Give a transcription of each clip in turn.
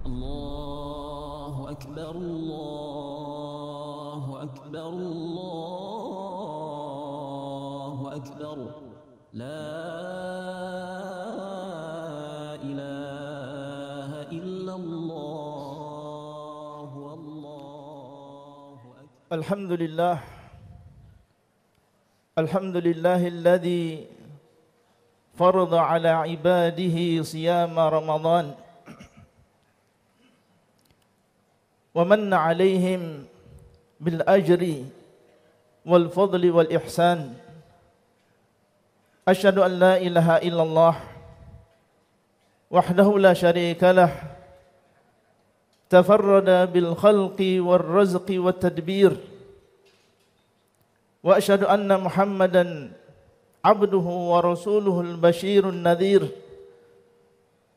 الله أكبر الله أكبر الله أكبر لا إله إلا الله والله أكبر. الحمد لله الذي فرض على عباده صيام رمضان ومن عليهم بالأجر والفضل والإحسان. أشهد أن لا إله إلا الله وحده لا شريك له تفرد بالخلق والرزق والتدبير. وأشهد أن محمدًا عبده ورسوله البشير النذير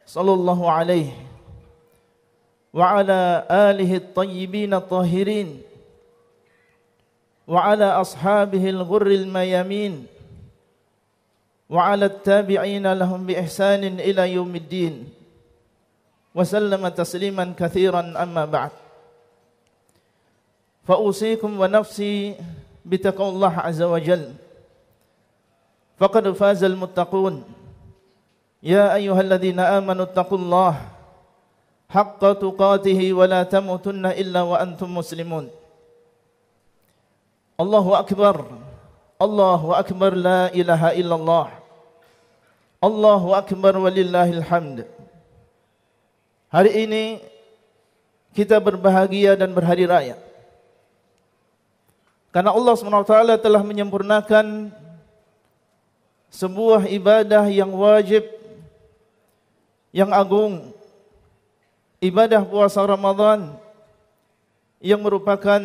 صلى الله عليه وعلى آله الطيبين الطاهرين وعلى أصحابه الغر الميامين وعلى التابعين لهم بإحسان إلى يوم الدين وسلم تسليما كثيرا. أما بعد، فأوصيكم ونفسي بتقوى الله عز وجل، فقد فاز المتقون. يا أيها الذين آمنوا اتقوا الله حق تقاته ولا تموتن إلا وأنتم مسلمون. الله أكبر الله أكبر لا إله إلا الله الله أكبر ولله الحمد. Hari ini kita berbahagia dan berhari raya karena Allah SWT telah menyempurnakan sebuah ibadah yang wajib, yang agung, ibadah puasa Ramadan, yang merupakan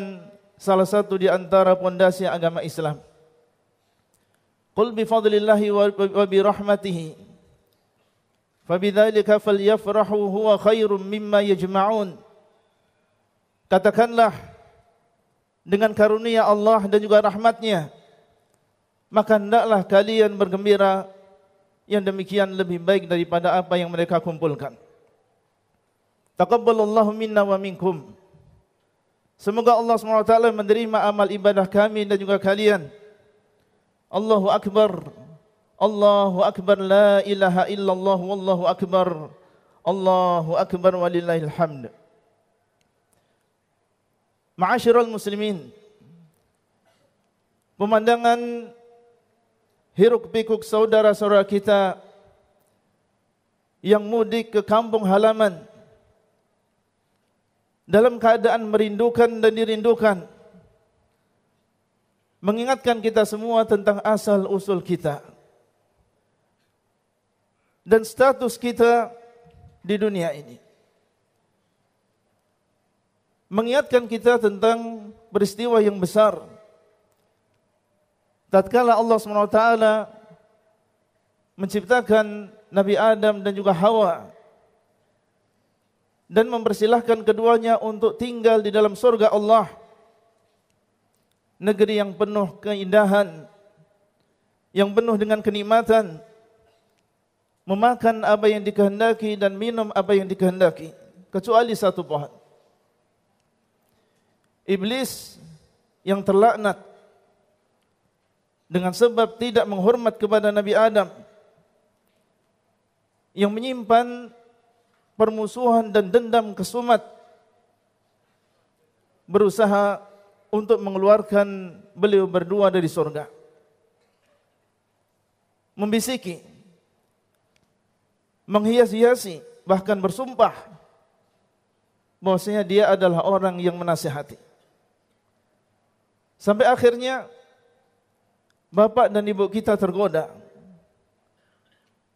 salah satu di antara pondasi agama Islam. Qul bi fadlillahi wa bi rahmatihi fabidzalika falyafrahu huwa khairum mimma yajma'un. Katakanlah, dengan karunia Allah dan juga rahmatnya, maka hendaklah kalian bergembira, yang demikian lebih baik daripada apa yang mereka kumpulkan. Taqabbalallahu minna wa minkum. Semoga Allah SWT menerima amal ibadah kami dan juga kalian. Allahu Akbar Allahu Akbar la ilaha illallah wallahu akbar Allahu Akbar walillahil hamd. Ma'asyiral muslimin, pemandangan hiruk pikuk saudara-saudara kita yang mudik ke kampung halaman dalam keadaan merindukan dan dirindukan, mengingatkan kita semua tentang asal usul kita dan status kita di dunia ini. Mengingatkan kita tentang peristiwa yang besar tatkala Allah SWT menciptakan Nabi Adam dan juga Hawa dan mempersilahkan keduanya untuk tinggal di dalam surga Allah, negeri yang penuh keindahan, yang penuh dengan kenikmatan, memakan apa yang dikehendaki dan minum apa yang dikehendaki, kecuali satu pohon. Iblis yang terlaknat dengan sebab tidak menghormat kepada Nabi Adam, yang menyimpan permusuhan dan dendam kesumat, berusaha untuk mengeluarkan beliau berdua dari surga, membisiki, menghias-hiasi, bahkan bersumpah bahwasanya dia adalah orang yang menasihati. Sampai akhirnya bapak dan ibu kita tergoda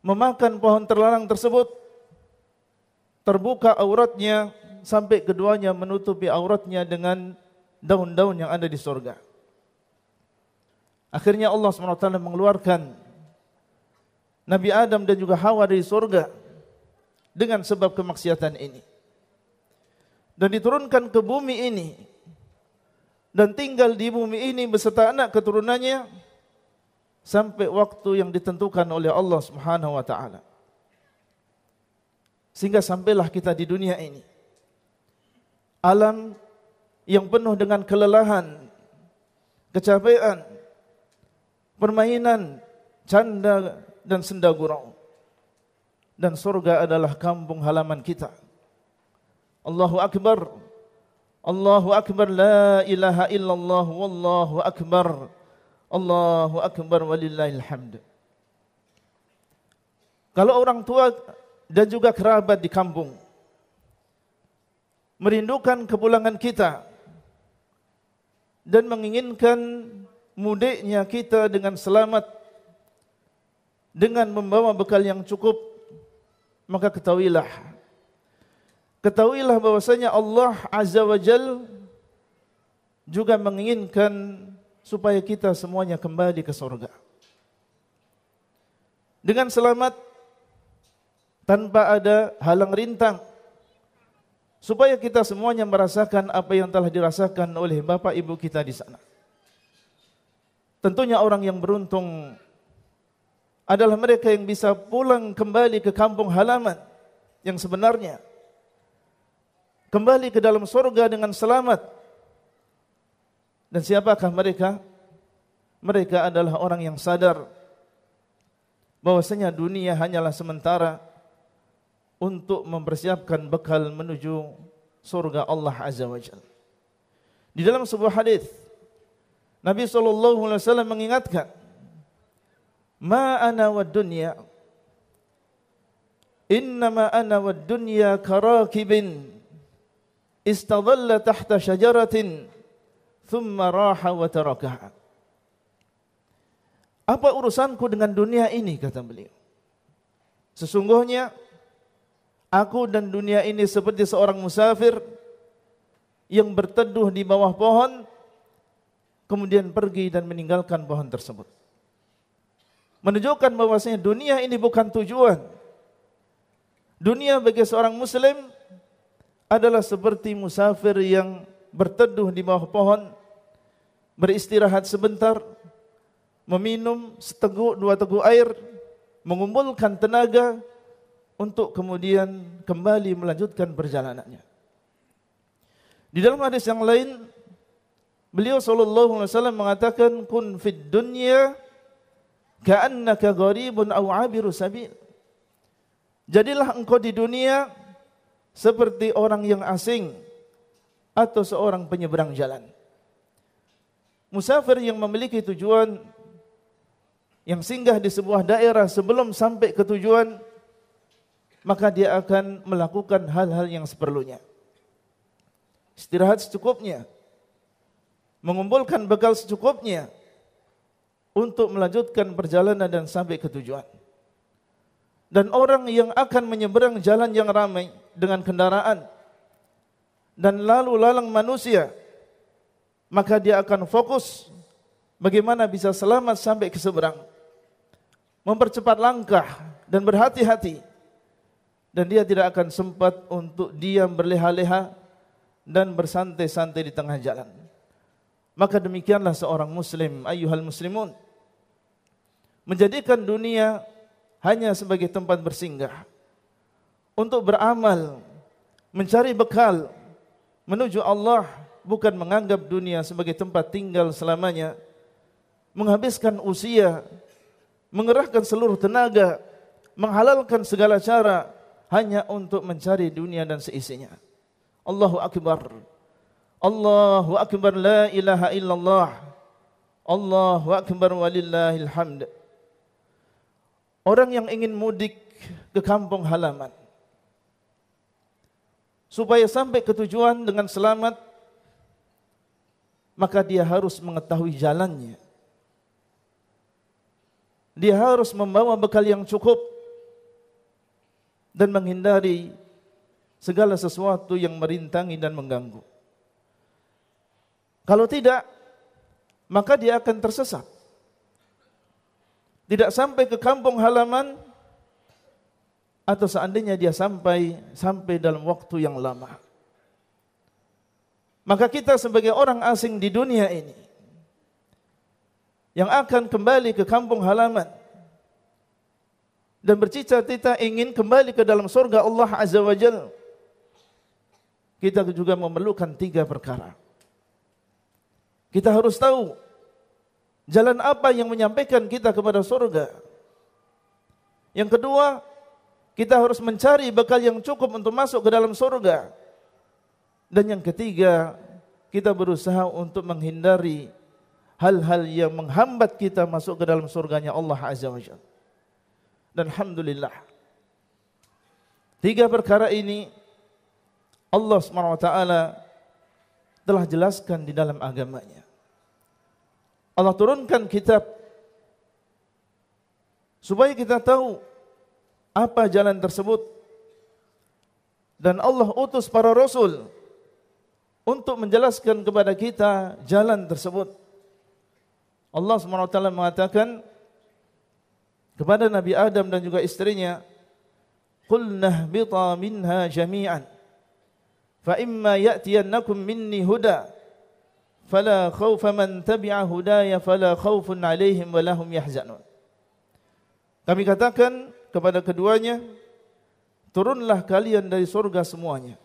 memakan pohon terlarang tersebut, terbuka auratnya sampai keduanya menutupi auratnya dengan daun-daun yang ada di surga. Akhirnya Allah SWT mengeluarkan Nabi Adam dan juga Hawa dari surga dengan sebab kemaksiatan ini, dan diturunkan ke bumi ini dan tinggal di bumi ini beserta anak keturunannya sampai waktu yang ditentukan oleh Allah Subhanahu wa taala. Sehingga sampailah kita di dunia ini alam yang penuh dengan kelelahan, kecapean, permainan, canda dan senda gurau. Dan surga adalah kampung halaman kita. Allahu Akbar, Allahu Akbar, la ilaha illallah, wallahu akbar, Allahu Akbar, walillahil hamd. Kalau orang tua dan juga kerabat di kampung merindukan kepulangan kita dan menginginkan mudiknya kita dengan selamat dengan membawa bekal yang cukup, maka ketahuilah bahwasanya Allah Azza wa Jal juga menginginkan supaya kita semuanya kembali ke surga dengan selamat, tanpa ada halang rintang, supaya kita semuanya merasakan apa yang telah dirasakan oleh bapak ibu kita di sana. Tentunya orang yang beruntung adalah mereka yang bisa pulang kembali ke kampung halaman yang sebenarnya, kembali ke dalam surga dengan selamat. Dan siapakah mereka? Mereka adalah orang yang sadar bahwasanya dunia hanyalah sementara untuk mempersiapkan bekal menuju surga Allah Azza wa Jalla. Di dalam sebuah hadis Nabi SAW mengingatkan, ma ana wad dunya, innama ana wad dunya karakibin istadalla tahta syajaratin thumma raha wa tarakaha. Apa urusanku dengan dunia ini, kata beliau. Sesungguhnya aku dan dunia ini seperti seorang musafir yang berteduh di bawah pohon, kemudian pergi dan meninggalkan pohon tersebut. Menunjukkan bahwasanya dunia ini bukan tujuan. Dunia bagi seorang muslim adalah seperti musafir yang berteduh di bawah pohon, beristirahat sebentar, meminum seteguk dua teguk air, mengumpulkan tenaga untuk kemudian kembali melanjutkan perjalanannya. Di dalam hadis yang lain, beliau sallallahu alaihi wasallam mengatakan, kun fid dunya ka'annaka gharibun aw 'abiru sabil. Jadilah engkau di dunia seperti orang yang asing atau seorang penyeberang jalan. Musafir yang memiliki tujuan, yang singgah di sebuah daerah sebelum sampai ke tujuan, maka dia akan melakukan hal-hal yang seperlunya. Istirahat secukupnya, mengumpulkan bekal secukupnya untuk melanjutkan perjalanan dan sampai ke tujuan. Dan orang yang akan menyeberang jalan yang ramai dengan kendaraan dan lalu lalang manusia, maka dia akan fokus bagaimana bisa selamat sampai ke seberang, mempercepat langkah dan berhati-hati, dan dia tidak akan sempat untuk diam berleha-leha dan bersantai-santai di tengah jalan. Maka demikianlah seorang muslim, ayyuhal muslimun, menjadikan dunia hanya sebagai tempat bersinggah untuk beramal, mencari bekal menuju Allah, bukan menganggap dunia sebagai tempat tinggal selamanya, menghabiskan usia, mengerahkan seluruh tenaga, menghalalkan segala cara hanya untuk mencari dunia dan seisinya. Allahu Akbar, Allahu Akbar, la ilaha illallah, Allahu Akbar, walillahil hamd. Orang yang ingin mudik ke kampung halaman supaya sampai ke tujuan dengan selamat, maka dia harus mengetahui jalannya. Dia harus membawa bekal yang cukup dan menghindari segala sesuatu yang merintangi dan mengganggu. Kalau tidak, maka dia akan tersesat. Tidak sampai ke kampung halaman, atau seandainya dia sampai dalam waktu yang lama. Maka kita sebagai orang asing di dunia ini yang akan kembali ke kampung halaman dan bercita-cita ingin kembali ke dalam surga Allah Azza wa Jalla, kita juga memerlukan 3 perkara. Kita harus tahu jalan apa yang menyampaikan kita kepada surga. Yang kedua, kita harus mencari bekal yang cukup untuk masuk ke dalam surga. Dan yang ketiga, kita berusaha untuk menghindari hal-hal yang menghambat kita masuk ke dalam surganya Allah Azza wa Jalla. Dan alhamdulillah, 3 perkara ini Allah SWT telah jelaskan di dalam agamanya. Allah turunkan kitab supaya kita tahu apa jalan tersebut, dan Allah utus para rasul untuk menjelaskan kepada kita jalan tersebut. Allah SWT mengatakan kepada Nabi Adam dan juga istrinya, "Qulna ihbita minha jami'an, fa imma ya'tiyannakum minni huda, fala khawfa man tabi'a hudaya fala khawfun 'alaihim wa lahum yahzanun." Kami katakan kepada keduanya, turunlah kalian dari surga semuanya.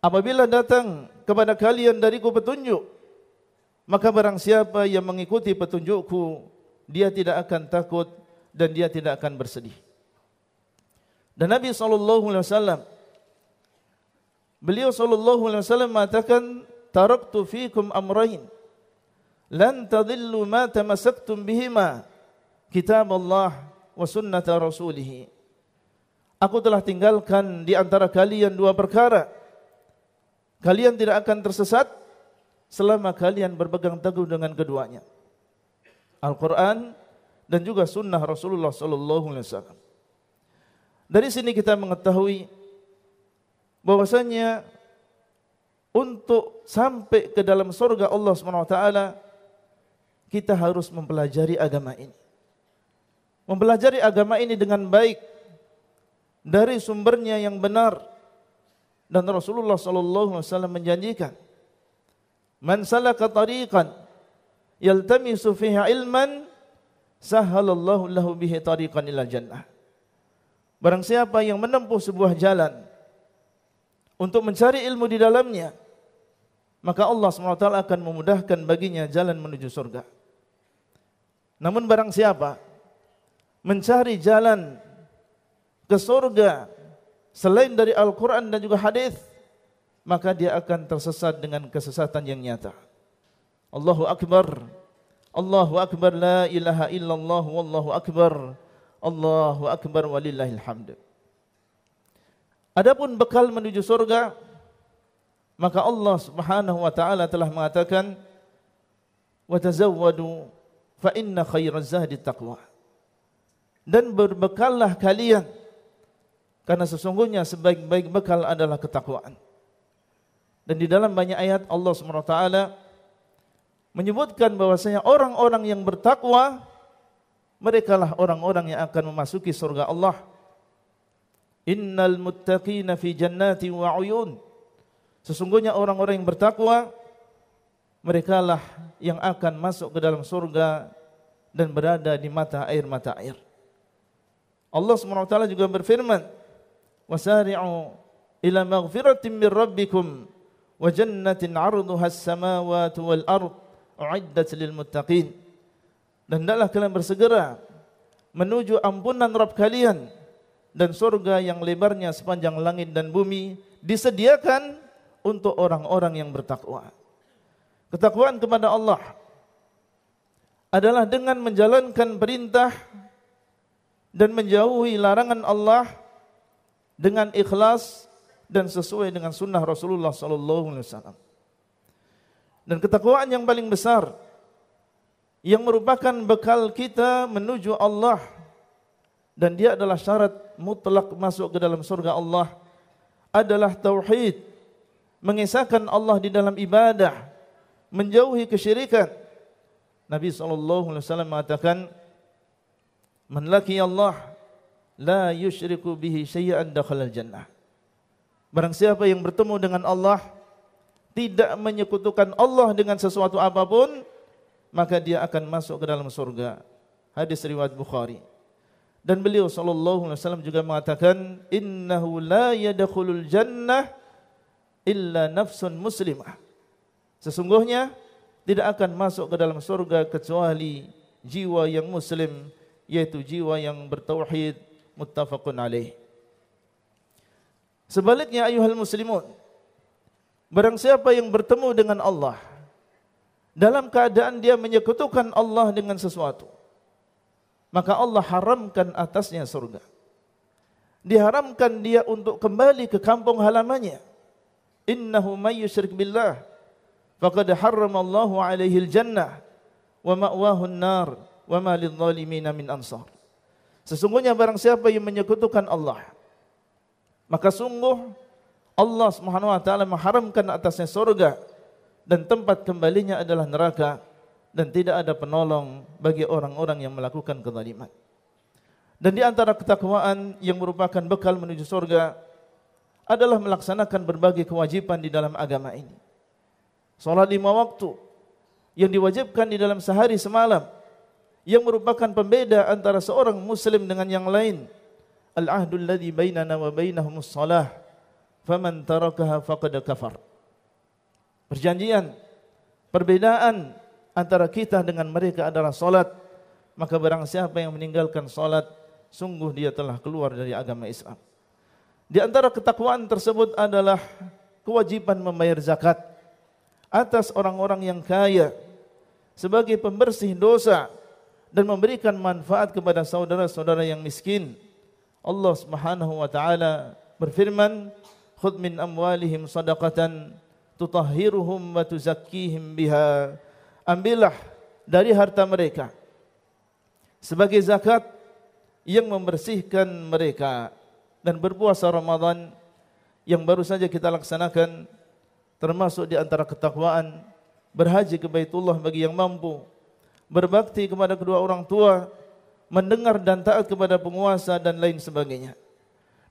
Apabila datang kepada kalian dariku petunjuk, maka barang siapa yang mengikuti petunjukku, dia tidak akan takut dan dia tidak akan bersedih. Dan Nabi SAW, beliau SAW mengatakan, taraktu fikum amrain lan tadillu ma tamassaktum bihima, kitab Allah wa sunnata rasulih. Aku telah tinggalkan di antara kalian 2 perkara. Kalian tidak akan tersesat selama kalian berpegang teguh dengan keduanya, Al-Quran dan juga sunnah Rasulullah SAW. Dari sini kita mengetahui bahwasanya untuk sampai ke dalam surga Allah SWT, kita harus mempelajari agama ini. Mempelajari agama ini dengan baik dari sumbernya yang benar. Dan Rasulullah SAW menjanjikan, "Man salaka tariqan yaltamisu fihi ilman, sahhalallahu lahu bihi tariqan ila jannah." Barang siapa yang menempuh sebuah jalan untuk mencari ilmu di dalamnya, maka Allah SWT akan memudahkan baginya jalan menuju surga. Namun barang siapa mencari jalan ke surga selain dari Al-Quran dan juga hadis, maka dia akan tersesat dengan kesesatan yang nyata. Allahu Akbar, Allahu Akbar, la ilaha illallah, wallahu akbar, Allahu Akbar, walillahil hamd. Adapun bekal menuju surga, maka Allah Subhanahu wa taala telah mengatakan, "Wa tazawwadu fa inna khairaz zadi taqwa." Dan berbekallah kalian, karena sesungguhnya sebaik-baik bekal adalah ketakwaan. Dan di dalam banyak ayat Allah SWT menyebutkan bahwasanya orang-orang yang bertakwa, merekalah orang-orang yang akan memasuki surga Allah. Innal muttaqina fi jannati wa uyun. Sesungguhnya orang-orang yang bertakwa, merekalah yang akan masuk ke dalam surga dan berada di mata air. Allah SWT juga berfirman, "Wasari'u ila maghfiratin min rabbikum wa jannatin 'arduha as-samawati wal ard u'iddat lil muttaqin." Dan hendaklah kalian bersegera menuju ampunan Rabb kalian dan surga yang lebarnya sepanjang langit dan bumi disediakan untuk orang-orang yang bertakwa. Ketakwaan kepada Allah adalah dengan menjalankan perintah dan menjauhi larangan Allah dengan ikhlas dan sesuai dengan sunnah Rasulullah SAW. Dan ketakwaan yang paling besar, yang merupakan bekal kita menuju Allah, dan dia adalah syarat mutlak masuk ke dalam surga Allah, adalah tauhid, mengesahkan Allah di dalam ibadah, menjauhi kesyirikan. Nabi SAW mengatakan, "Man laqiya Allah la yusyriku bihi syai'an dakhala al-jannah." Barang siapa yang bertemu dengan Allah, tidak menyekutukan Allah dengan sesuatu apapun, maka dia akan masuk ke dalam surga. Hadis riwayat Bukhari. Dan beliau SAW juga mengatakan, "Innahu la yadkhulul jannah illa nafsun muslimah. Sesungguhnya tidak akan masuk ke dalam surga kecuali jiwa yang muslim, yaitu jiwa yang bertauhid, muttafaqun alaih. Sebaliknya ayuhal muslimun, barang siapa yang bertemu dengan Allah dalam keadaan dia menyekutukan Allah dengan sesuatu, maka Allah haramkan atasnya surga. Diharamkan dia untuk kembali ke kampung halamannya. Innahu may yusyrik billah faqad harramallahu alaihi al-jannah wa ma'wahu an-nar wa ma lidh-dhalimin min ansar. Sesungguhnya barang siapa yang menyekutukan Allah, maka sungguh Allah Subhanahu wa taala mengharamkan atasnya surga dan tempat kembalinya adalah neraka, dan tidak ada penolong bagi orang-orang yang melakukan kezaliman. Dan di antara ketakwaan yang merupakan bekal menuju surga adalah melaksanakan berbagai kewajiban di dalam agama ini. Salat 5 waktu yang diwajibkan di dalam sehari semalam, yang merupakan pembeda antara seorang muslim dengan yang lain. Al-ahdul ladzi bainana wa bainahumus shalah, faman tarakaha faqad kafar. Perjanjian, perbedaan antara kita dengan mereka adalah salat, maka barang siapa yang meninggalkan salat, sungguh dia telah keluar dari agama Islam. Di antara ketakwaan tersebut adalah kewajiban membayar zakat atas orang-orang yang kaya sebagai pembersih dosa dan memberikan manfaat kepada saudara-saudara yang miskin. Allah Subhanahu wa taala berfirman, "Khudh min amwalihim shadaqatan tutahhiruhum wa tuzakkihim biha." Ambillah dari harta mereka sebagai zakat yang membersihkan mereka. Dan berpuasa Ramadan yang baru saja kita laksanakan termasuk di antara ketakwaan berhaji ke Baitullah bagi yang mampu, berbakti kepada kedua orang tua, mendengar dan taat kepada penguasa dan lain sebagainya.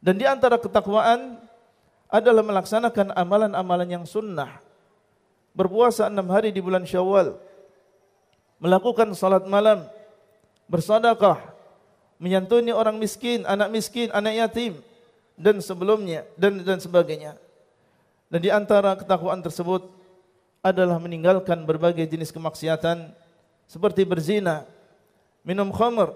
Dan di antara ketakwaan adalah melaksanakan amalan-amalan yang sunnah, berpuasa 6 hari di bulan Syawal, melakukan salat malam, bersedekah, menyantuni orang miskin, anak yatim dan sebelumnya dan sebagainya. Dan di antara ketakwaan tersebut adalah meninggalkan berbagai jenis kemaksiatan seperti berzina, minum khamr,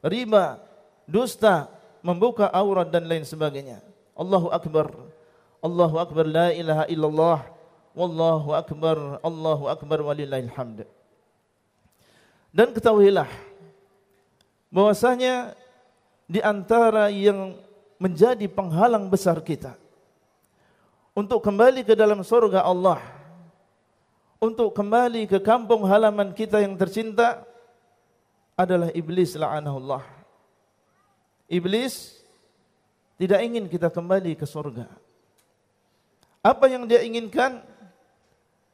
riba, dusta, membuka aurat dan lain sebagainya. Allahu akbar. Allahu akbar, la ilaha illallah, wallahu akbar walillahil hamd. Dan ketahuilah bahwasanya di antara yang menjadi penghalang besar kita untuk kembali ke dalam surga Allah, untuk kembali ke kampung halaman kita yang tercinta adalah iblis la'anahullah. Iblis tidak ingin kita kembali ke surga. Apa yang dia inginkan?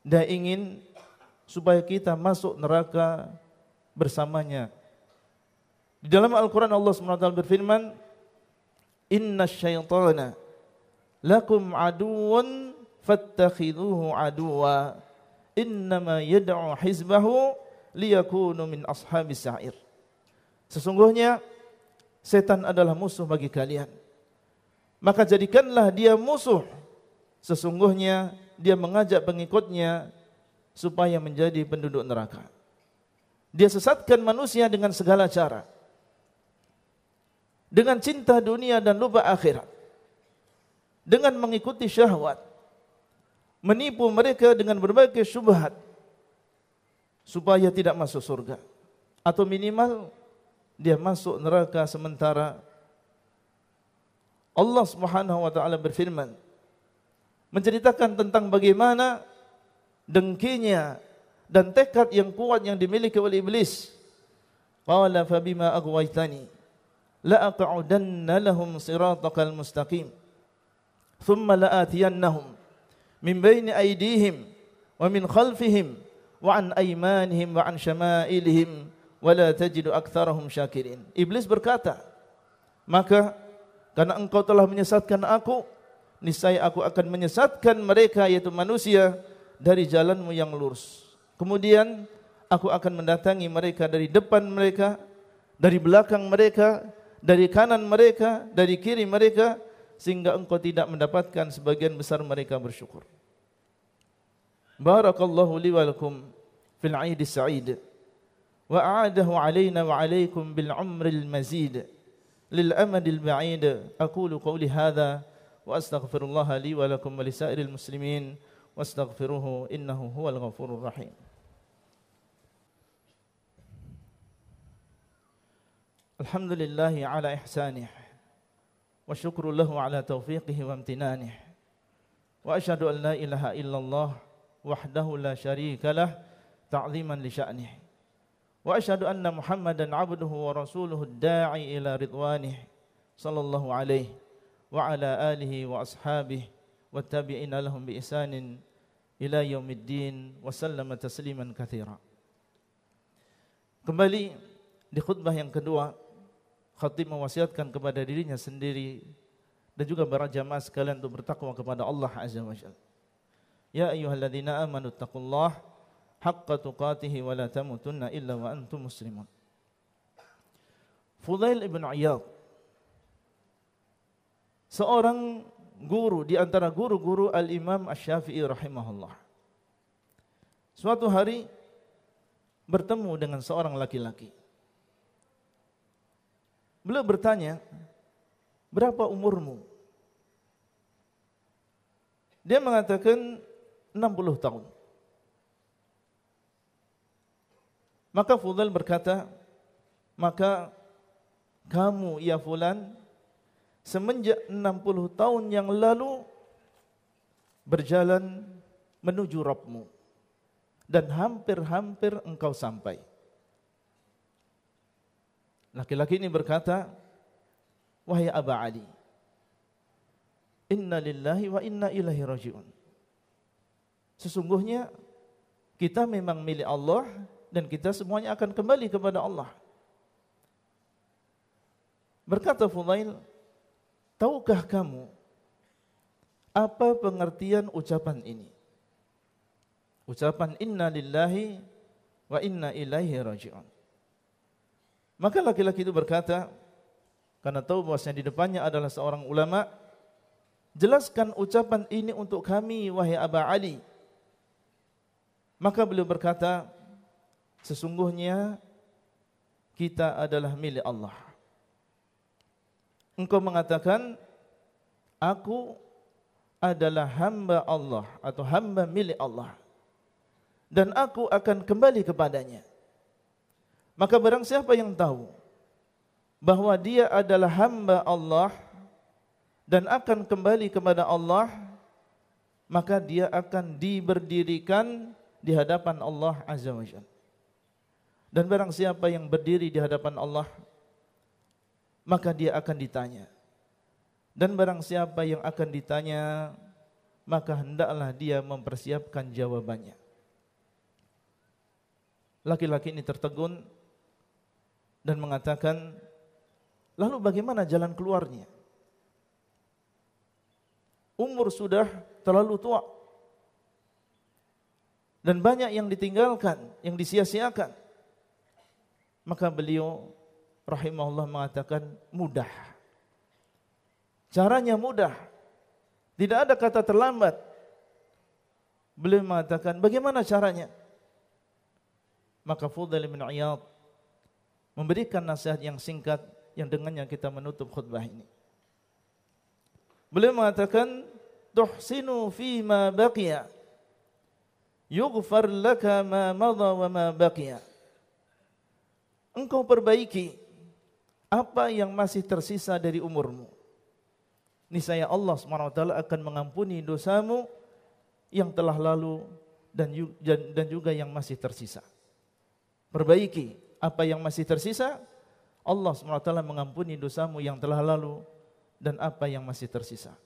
Dia ingin supaya kita masuk neraka bersamanya. Di dalam Al-Quran Allah SWT berfirman, "Inna syaitana lakum aduun fattakhiduhu aduwa innama yad'u hizbahu liyakunu min ashabis sa'ir." Sesungguhnya setan adalah musuh bagi kalian, maka jadikanlah dia musuh. Sesungguhnya dia mengajak pengikutnya supaya menjadi penduduk neraka. Dia sesatkan manusia dengan segala cara, dengan cinta dunia dan lupa akhirat, dengan mengikuti syahwat, menipu mereka dengan berbagai syubhat supaya tidak masuk surga, atau minimal dia masuk neraka sementara. Allah Subhanahu wa taala berfirman menceritakan tentang bagaimana dengkinya dan tekad yang kuat yang dimiliki oleh iblis. Qala fa bima aghwaytani la aq'udanna lahum siratakal mustaqim thumma la'atiyannahum min baini aydihim wa min khalfihim wa an aymanihim wa an syama'ilihim wa la tajidu aktsarahum syakirin. Iblis berkata, maka karena engkau telah menyesatkan aku, niscaya aku akan menyesatkan mereka, yaitu manusia, dari jalanmu yang lurus. Kemudian aku akan mendatangi mereka dari depan mereka, dari belakang mereka, dari kanan mereka, dari kiri mereka, sehingga engkau tidak mendapatkan sebagian besar mereka bersyukur. Barakallahu li wa lakum fil 'aid as-sa'id wa a'adahu 'alaina wa 'alaikum bil 'umril mazid lil amadil ba'id. Aqulu qawli hadha wa astaghfirullah li wa lakum wa lisairil muslimin wastaghfiruhu innahu huwal ghafurur rahim. Alhamdulillahi ala ihsanih wa syukru lahu ala taufiqihi wa amtinanih wa asyhadu an la ilaha illallah wahdahu la syarika lah ta'ziman li sya'nih wa asyhadu anna Muhammadan abduhu wa rasuluhu ad-da'i ila ridwanih sallallahu alaihi wa ala alihi wa ashabihi wa tabi'ina lahum bi ihsanin ila yaumiddin wa sallama tasliman katsira. Kembali di khutbah yang kedua, khatib mewasiatkan kepada dirinya sendiri dan juga para jamaah sekalian untuk bertakwa kepada Allah Azza wa Jalla. Ya ayyuhalladzina amanu taqullaha haqqa tuqatih wa la tamutunna illa wa antum muslimun. Fudail ibn Iyad, seorang guru di antara guru-guru Al-Imam Asy-Syafi'i rahimahullah, suatu hari bertemu dengan seorang laki-laki. Beliau bertanya, berapa umurmu? Dia mengatakan 60 tahun. Maka Fudail berkata, maka kamu ya fulan semenjak 60 tahun yang lalu berjalan menuju Rabbmu dan hampir-hampir engkau sampai. Laki-laki ini berkata, wahai Aba Ali, inna lillahi wa inna ilaihi raji'un. Sesungguhnya kita memang milik Allah dan kita semuanya akan kembali kepada Allah. Berkata Fudail, tahukah kamu apa pengertian ucapan ini? Ucapan inna lillahi wa inna ilaihi raji'un. Maka laki-laki itu berkata, karena tahu bahwasanya di depannya adalah seorang ulama, jelaskan ucapan ini untuk kami wahai Aba Ali. Maka beliau berkata, sesungguhnya kita adalah milik Allah. Engkau mengatakan, aku adalah hamba Allah atau hamba milik Allah, dan aku akan kembali kepadanya. Maka barang siapa yang tahu bahwa dia adalah hamba Allah dan akan kembali kepada Allah, maka dia akan diberdirikan di hadapan Allah Azza wa Jalla. Dan barang siapa yang berdiri di hadapan Allah, maka dia akan ditanya. Dan barang siapa yang akan ditanya, maka hendaklah dia mempersiapkan jawabannya. Laki-laki ini tertegun dan mengatakan, lalu bagaimana jalan keluarnya? Umur sudah terlalu tua dan banyak yang ditinggalkan, yang disia-siakan. Maka beliau rahimahullah mengatakan, mudah. Caranya mudah. Tidak ada kata terlambat. Beliau mengatakan, bagaimana caranya? Maka Fudail bin Iyad memberikan nasihat yang singkat yang dengannya kita menutup khutbah ini. Beliau mengatakan, tuhsinu fi ma baqiya yughfar laka ma madha wa ma baqiya. Engkau perbaiki apa yang masih tersisa dari umurmu. Niscaya Allah SWT akan mengampuni dosamu yang telah lalu dan juga yang masih tersisa. Perbaiki apa yang masih tersisa, Allah SWT mengampuni dosamu yang telah lalu dan apa yang masih tersisa.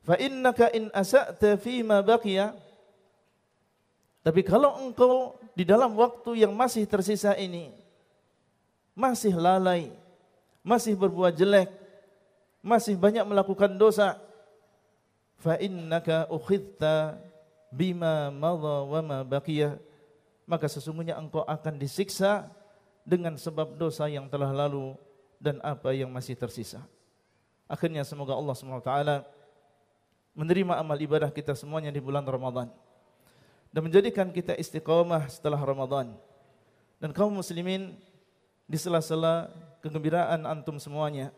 Fa innaka in asa'ta fi ma baqiya, tapi kalau engkau di dalam waktu yang masih tersisa ini masih lalai, masih berbuat jelek, masih banyak melakukan dosa, fa innaka ukhidta bima madha wa ma baqiya, maka sesungguhnya engkau akan disiksa dengan sebab dosa yang telah lalu dan apa yang masih tersisa. Akhirnya semoga Allah SWT menerima amal ibadah kita semuanya di bulan Ramadan dan menjadikan kita istiqamah setelah Ramadan. Dan kaum muslimin, di sela-sela kegembiraan antum semuanya,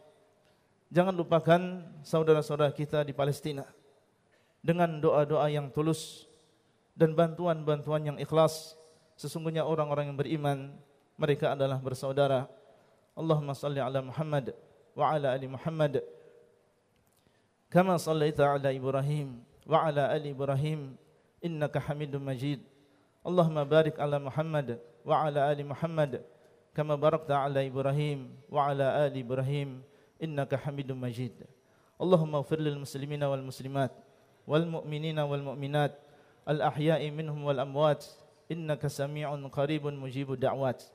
jangan lupakan saudara-saudara kita di Palestina dengan doa-doa yang tulus dan bantuan-bantuan yang ikhlas. Sesungguhnya orang-orang yang beriman, mereka adalah bersaudara. Allahumma salli ala Muhammad wa ala ali Muhammad kama sallaita ala Ibrahim wa ala ali Ibrahim innaka Hamidum Majid. Allahumma barik ala Muhammad wa ala ali Muhammad kama barakta ala Ibrahim wa ala ali Ibrahim innaka Hamidum Majid. Allahumma ighfir lil muslimina wal muslimat wal mu'minina wal mu'minat al ahya'i minhum wal amwat innaka sami'un qaribun mujibud da'wat.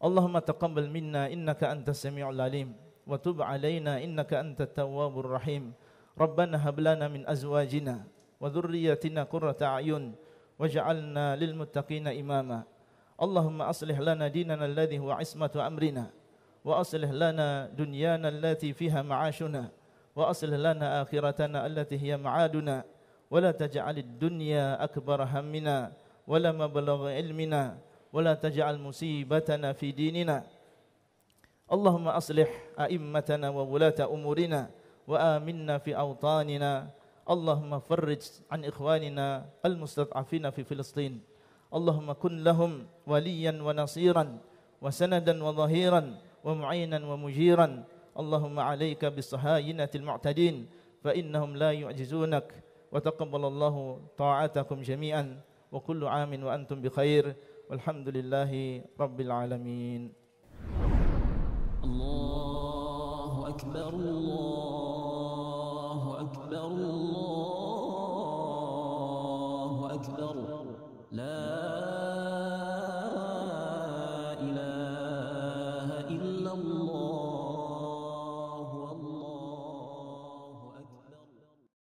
Allahumma taqabbal minna innaka antas sami'ul alim wa tub 'alaina innaka antat tawwabur rahim. Rabbana hab lana min azwajina wa dhurriyyatina qurrata a'yun waj'alna lil muttaqina imama. Allahumma aslih lana dinana alladhi huwa ismatu amrina wa aslih lana dunyana allati fiha ma'ashuna wa aslih lana akhiratana allati hiya ma'aduna wa la taj'alid dunya akbara hammina wa la mablagha ilmina wa la taj'al musibatana fi dinina. Allahumma aslih a'immatana wa wulata umurina wa aminna fi awtanina. Allahumma farrij an ikhwanina al-mustad'afina fi Filistin. Allahumma kun lahum waliyan wa nasiran wa sanadan wa dhahiran wa mu'inan wa mujiran. Allahumma alayka bis-sahayinatil mu'tadin fa innahum la yu'jizunak wa taqabbalallahu ta'atakum jami'an wa kullu 'amin wa antum bi khair walhamdulillahi rabbil alamin. Allahu akbar, Allahu akbar, Allahu akbar. La